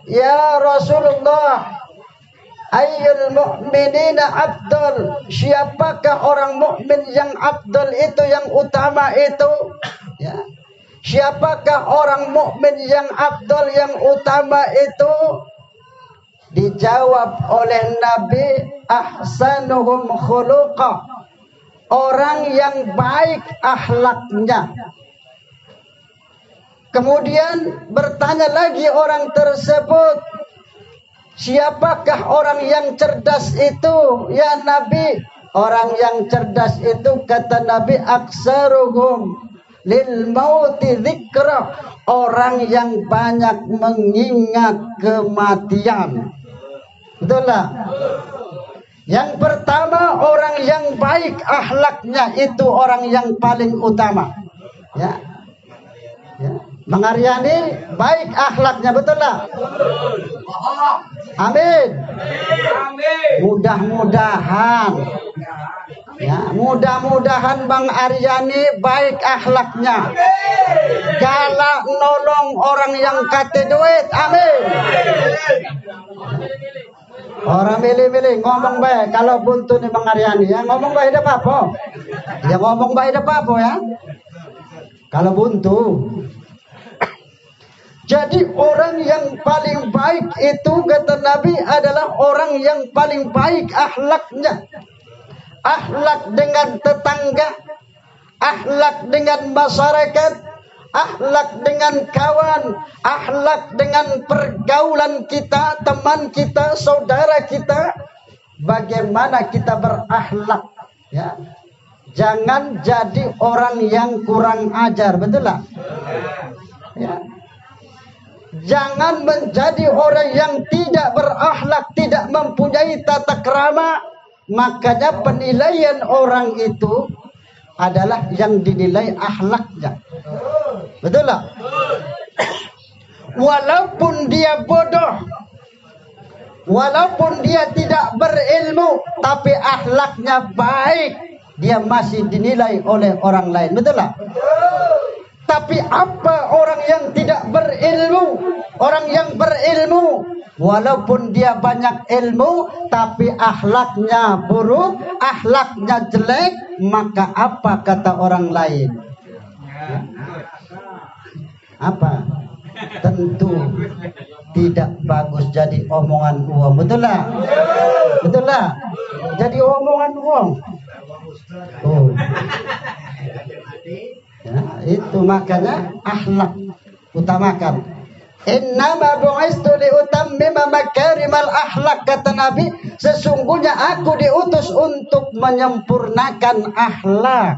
Ya Rasulullah, ayyul mu'minina afdal, siapakah orang mukmin yang afdal itu, yang utama itu? Ya. Siapakah orang mukmin yang afdal, yang utama itu? Dijawab oleh Nabi, ahsanuhum khuluqa, orang yang baik akhlaknya. Kemudian bertanya lagi orang tersebut, siapakah orang yang cerdas itu ya Nabi? Orang yang cerdas itu, kata Nabi, aksaruhum lil mauti dzikra, orang yang banyak mengingat kematian. Betul lah. Yang pertama, orang yang baik akhlaknya itu orang yang paling utama. Ya. Ya. Bang Aryani baik akhlaknya, betul lah? Amin. Mudah-mudahan, ya, mudah-mudahan Bang Aryani baik akhlaknya, galak nolong orang yang kate duit. Amin. Orang milih-milih ngomong baik, kalau buntu nih Bang Aryani ya ngomong baik ada apa? Ya ngomong baik ada apa ya? Kalau buntu. Jadi orang yang paling baik itu, kata Nabi, adalah orang yang paling baik akhlaknya. Akhlak dengan tetangga, akhlak dengan masyarakat, akhlak dengan kawan, akhlak dengan pergaulan kita, teman kita, saudara kita. Bagaimana kita berakhlak, ya. Jangan jadi orang yang kurang ajar, betul lah? Ya. Jangan menjadi orang yang tidak berakhlak, tidak mempunyai tata krama. Makanya penilaian orang itu adalah yang dinilai akhlaknya. Betul lah? Walaupun dia bodoh, walaupun dia tidak berilmu, tapi akhlaknya baik, dia masih dinilai oleh orang lain. Betul lah? Tapi apa orang yang tidak berilmu? Orang yang berilmu, walaupun dia banyak ilmu, tapi akhlaknya buruk, akhlaknya jelek, maka apa kata orang lain? Apa? Tentu tidak bagus jadi omongan uang. Betul lah? Betul lah? Jadi omongan uang. Oh. Ya, itu makanya akhlak utamakan. Innama bu'istu liutammima makarimal akhlak, kata Nabi, sesungguhnya aku diutus untuk menyempurnakan akhlak.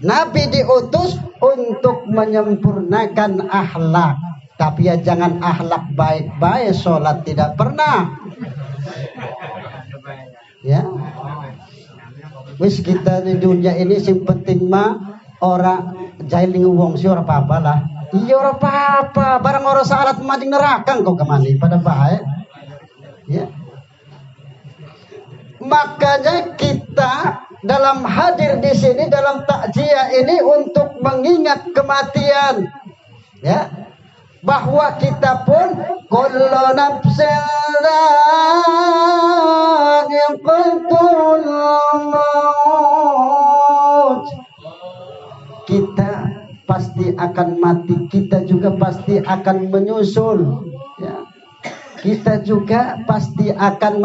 Nabi diutus untuk menyempurnakan akhlak. Tapi ya jangan akhlak baik-baik, sholat tidak pernah. Ya. Wis kita di dunia ini sing penting mah orang jailing wong si ora apa-apa lah. Iya ora apa-apa, barang orang salat mancing neraka kok kemana pada baik. Ya. Makanya kita dalam hadir di sini dalam takziah ini untuk mengingat kematian. Ya. Bahwa kita pun kullu nafsin dha'iqatul maut. Kita pasti akan mati, kita juga pasti akan menyusul, ya. Kita juga pasti akan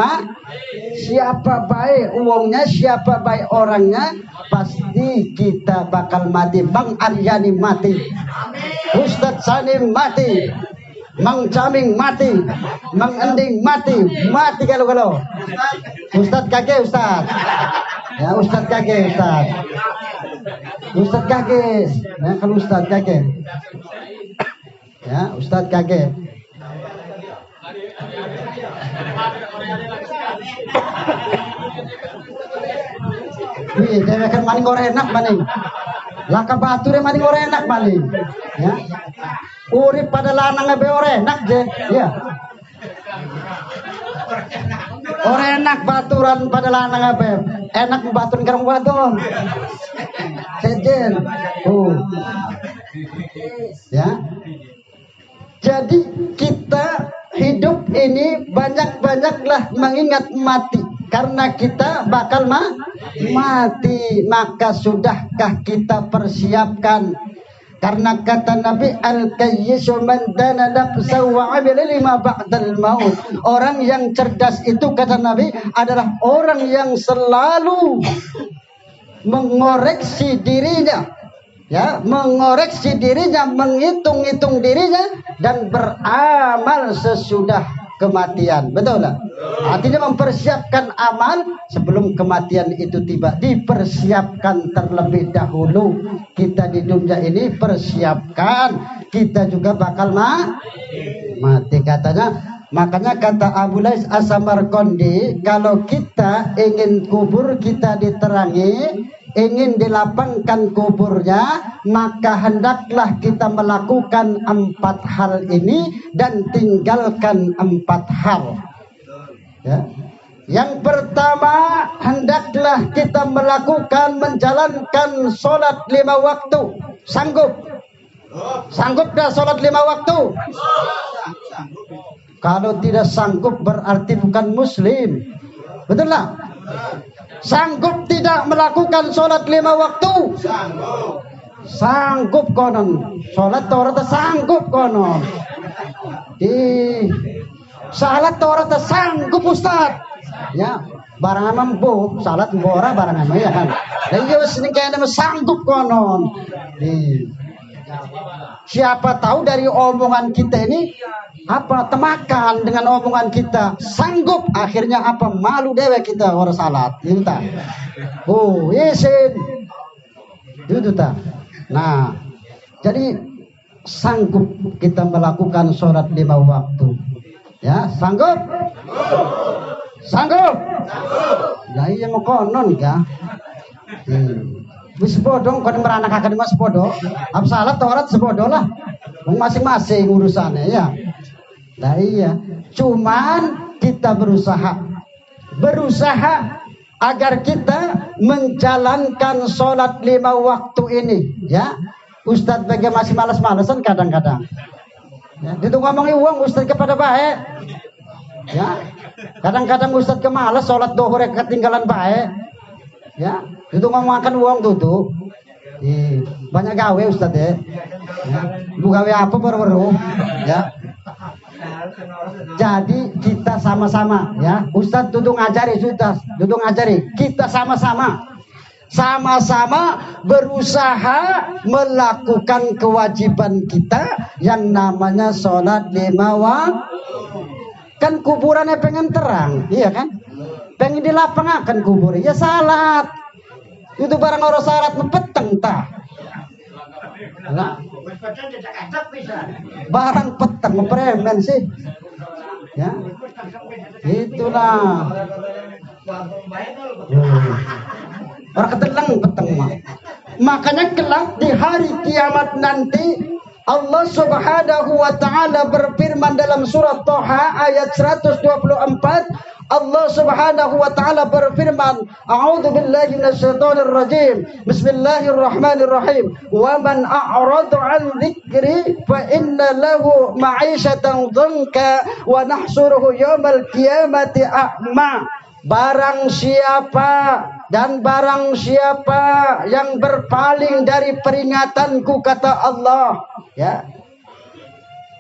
siapa baik uangnya, siapa baik orangnya, pasti kita bakal mati. Bang Aryani mati, Ustadz Sanim mati, Mang Caming mati, Mang Ending mati kalau Ustadz kakek Ustadz, ya Ustadz kakek Ustadz kakek, ya kalau Ustadz kakek, ya Ustadz kakek. Wih, dia kan maning orang enak maning. Laka bature maning orang enak maning. Ya. Urip pada lanang abe orang enak je. Ya. Orang enak baturan pada lanang abe. Enak baturan karang wadon. Sejen. Oh. Ya. Jadi kita hidup ini banyak-banyaklah mengingat mati, karena kita bakal mati. Maka sudahkah kita persiapkan? Karena kata Nabi, al-kayyisu man dana nafsahu wa 'amila lima ba'dal maut. Orang yang cerdas itu, kata Nabi, adalah orang yang selalu mengoreksi dirinya, ya, mengoreksi dirinya, menghitung-hitung dirinya, dan beramal sesudah kematian. Betul tak? Artinya mempersiapkan amal sebelum kematian itu tiba. Dipersiapkan terlebih dahulu. Kita di dunia ini persiapkan, kita juga bakal mati katanya. Makanya kata Abu Lais As-Samarqandi, kalau kita ingin kubur kita diterangi, ingin dilapangkan kuburnya, maka hendaklah kita melakukan 4 hal ini dan tinggalkan 4 hal. Ya. Yang pertama, hendaklah kita melakukan menjalankan sholat 5 waktu. Sanggup? Sanggup dah sholat 5 waktu? Kalau tidak sanggup berarti bukan muslim. Betul lah? Sanggup tidak melakukan sholat 5 waktu? Sanggup. Sanggup konon. Sholat Taurat sanggup konon. Salat Taurat sanggup Ustaz. Ya, barang mampu salat mbora barang ya kan. Lah iya wis ning kene sanggup konon. Siapa tahu dari omongan kita ini apa temakan dengan omongan kita sanggup, akhirnya apa malu dewe kita orang salat itu tak. Oh isin itu tak. Nah jadi sanggup kita melakukan sholat 5 waktu, ya, sanggup? Sanggup? Nah iya mau konon kah? Wis bodoh kon meranakaken mas bodoh. Ab salat Taurat sebodoh lah. Masing-masing urusannya ya. Nah iya, cuman kita berusaha agar kita menjalankan sholat 5 waktu ini, ya. Ustadz bagi masih malas-malasan kadang-kadang. Ya, itu ngomongin uang Ustadz kepada baik. Ya, kadang-kadang Ustadz kemalas sholat dohor ketinggalan baik. Ya, itu ngomongkan uang tuh. Banyak gawe Ustadz ya. Lu gawe apa baru-baru? Ya. Jadi kita sama-sama, ya, Ustadz duduk ngajari, duduk ngajari, kita sama-sama berusaha melakukan kewajiban kita yang namanya sholat 5 waktu. Kan kuburannya pengen terang, iya kan? Pengen dilapangakan kubur, ya salat. Itu barang orang salat peteng tah. Nah, barang peteng premen sih, ya itulah orang keteleng peteng mah. Makanya kelak di hari kiamat nanti Allah Subhanahu wa taala berfirman dalam surat Thaha ayat 124. Allah Subhanahu wa taala berfirman, A'udzu billahi minasyaitonir rajim. Bismillahirrahmanirrahim. Wa man a'rada 'an dzikri fa inna lahu ma'isyatan dhanka wa nahsuruhu yaumal qiyamati a'ma. Barang siapa yang berpaling dari peringatanku, kata Allah, ya,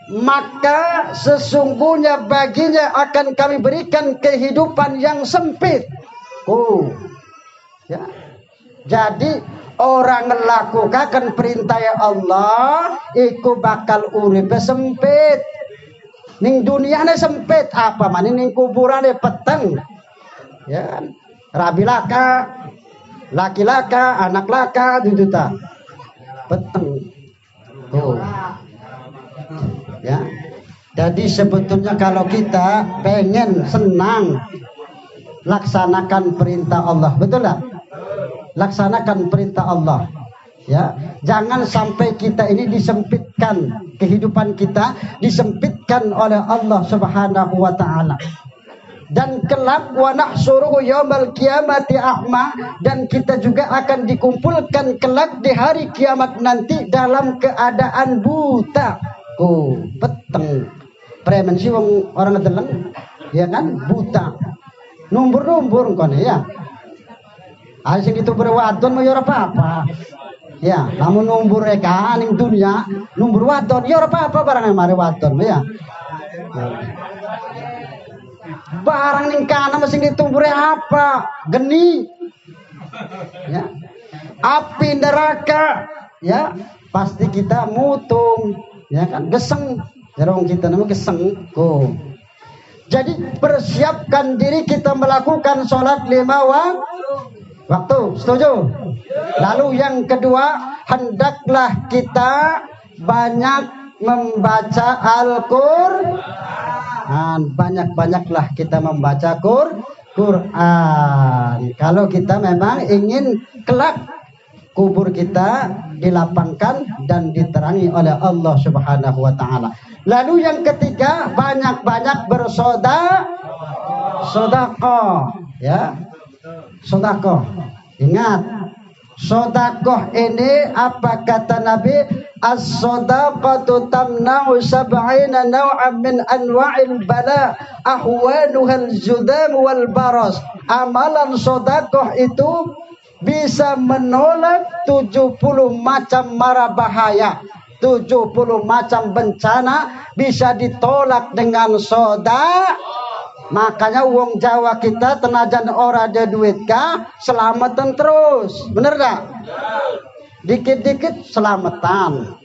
maka sesungguhnya baginya akan kami berikan kehidupan yang sempit. Ya. Jadi orang melakukan perintah Allah iku bakal uripe sempit. Ning duniane sempit apa man ning kuburane peteng. Ya kan? Rabi laka, laki laka, anak laka, juta peteng. Ya, jadi sebetulnya kalau kita pengen senang, laksanakan perintah Allah, betul lah? Laksanakan perintah Allah. Ya, jangan sampai kita ini disempitkan, kehidupan kita disempitkan oleh Allah Subhanahu wa taala. Dan kelak wa nahsuruhu yaumal qiyamati a'ma, dan kita juga akan dikumpulkan kelak di hari kiamat nanti dalam keadaan buta. Peteng. premen sih orang ngedeleng, ya kan, buta. Numbur kon ya. Asing itu berwadon mau ora apa-apa. Ya, namun numbur reka ning dunia, numbur wadon ya ora apa-apa barang mari wadon ya. Barang ning kana mesti ditumbure apa? Geni. Ya. Api neraka, ya, pasti kita mutung, ya kan, geseng. Jarong kita namanya geseng. Jadi persiapkan diri kita melakukan sholat 5 waktu, setuju? Lalu yang kedua, hendaklah kita banyak membaca Al-Quran. Banyak-banyaklah kita membaca Quran. Kalau kita memang ingin kelak kubur kita dilapangkan dan diterangi oleh Allah Subhanahu wa taala. Lalu yang ketiga, banyak-banyak bersedekah, ya. Sedekah. Ingat, sedekah ini apa kata Nabi? As-sadaqatu tamna'u sab'ina naw'an min anwa'il bala ahwanuhal judam wal baras. Amalan sedekah itu bisa menolak 70 macam mara bahaya, 70 macam bencana bisa ditolak dengan sedekah. Makanya wong Jawa kita tenajan ora ada duit kah selamatan terus, bener gak? Dikit-dikit selamatan,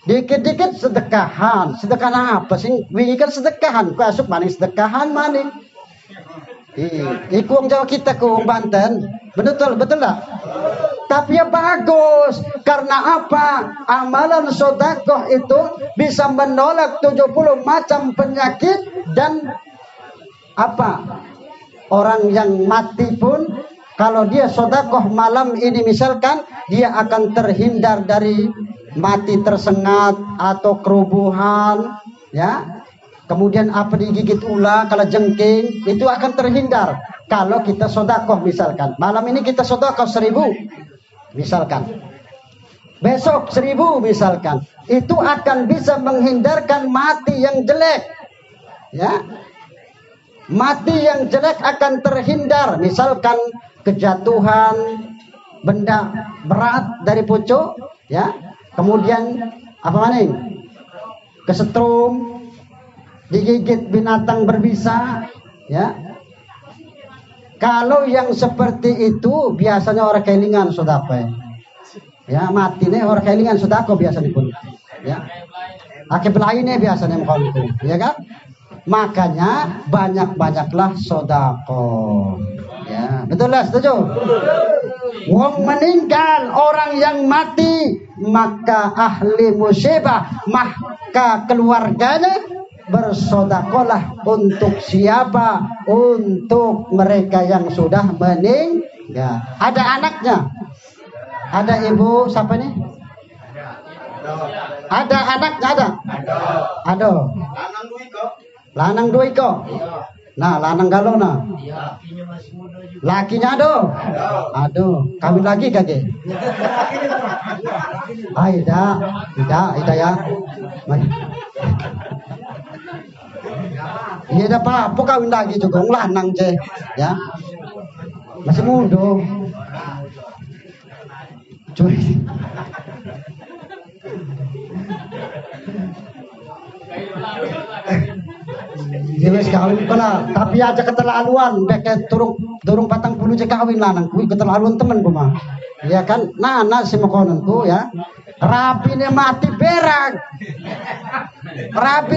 dikit-dikit sedekahan. Sedekahan apa sih? Wingi kan sedekahan, ku asup maning sedekahan maning. Iku wong Jawa kita ku Banten, betul lah. Tapi ya bagus, karena apa? Amalan sedekah itu bisa menolak 70 macam penyakit. Dan apa? Orang yang mati pun kalau dia sedekah malam ini misalkan, dia akan terhindar dari mati tersengat atau kerubuhan, ya. Kemudian apa digigit ular, kalau jengking itu akan terhindar. Kalau kita sedekah misalkan, malam ini kita sedekah 1000 misalkan, besok 1000 misalkan, itu akan bisa menghindarkan mati yang jelek, ya. Mati yang jelek akan terhindar, misalkan kejatuhan benda berat dari pucuk, ya. Kemudian apa maning? Kesetrum, digigit binatang berbisa, ya. Kalau yang seperti itu biasanya orang kelingan sedekah. Ya, mati nih orang kelingan sedekah biasanya pun. Ya. Akib lainnya biasanya mukon itu, ya kan? Makanya banyak-banyaklah sedekah. Ya, betul lah, setuju? Wong meninggal, orang yang mati, maka ahli musibah, maka keluarganya bersedekahlah untuk siapa? Untuk mereka yang sudah meninggal. Ada anaknya, ada ibu siapa nih? Ada anaknya, ada. Lanang dua iko. Nah, lanang galona. Lakinya aduh. Kawin lagi kage. Tidak ya. Iya ada apa kawin lagi juga lanang je, ya. Masih muda. Cuy. Ya wis kawin pala, tapi aja keterlaluan, beke durung 40 je kawin lanang kuwi keterlaluan temen ku mah. Ya kan, nana si makonanku ya. Rapine mati berak. Rapi